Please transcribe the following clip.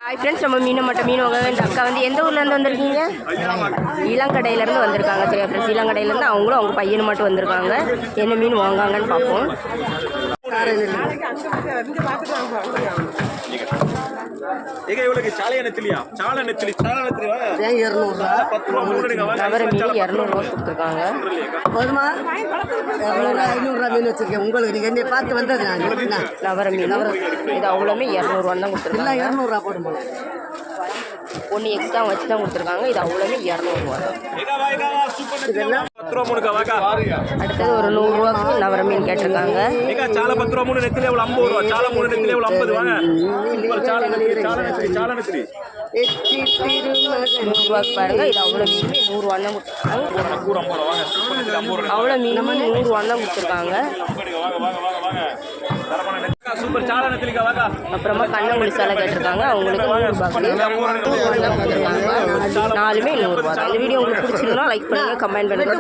Hi friends, நம்ம மீன் வாங்க. இந்த அக்கா வந்து எந்த ஊர்லேருந்து வந்திருக்கீங்க? இளங்கடையிலேருந்து வந்திருக்காங்க. சரியா ஃப்ரெண்ட்ஸ், இளங்கடையிலேருந்து அவங்களும் அவங்க பையனு மட்டும் வந்திருக்காங்க. என்ன மீன் வாங்காங்கன்னு பார்ப்போம். நவர மீன் 200 கொடுத்துருக்காங்க. போதுமா? 500 மீன் வச்சிருக்கேன் உங்களுக்கு. நீங்கள் என்னை பார்த்து வந்தது நவர மீன் இது அவ்வளோமே 200 தான் கொடுத்துருக்காங்க. 200 போடுமா? ஒன்று எக்ஸ்ட்ரா வச்சு தான் கொடுத்துருக்காங்க. இது அவ்வளோமே 200 அடுத்தது ஒரு 100 ரூபாய்க்கு நவர மீன் கேட்டிருக்காங்க. 100 ரூபாய்க்கு பாருங்க. இது அவ்வளோ மீன் 100 தான் கொடுத்துருக்காங்க. அவ்வளோ மீன் 100 தான் கொடுத்துருக்காங்க. அப்புறமா கண்ணங்குழி சாலை கேட்டிருக்காங்க. அவங்களுக்கு 100 ரூபாய்க்கு தான் கொடுத்துருக்காங்க. 4மே 100 ரூபா. இந்த வீடியோ உங்களுக்கு பிடிச்சிருந்தா லைக் பண்ணுங்க, கமெண்ட் பண்ணுங்க.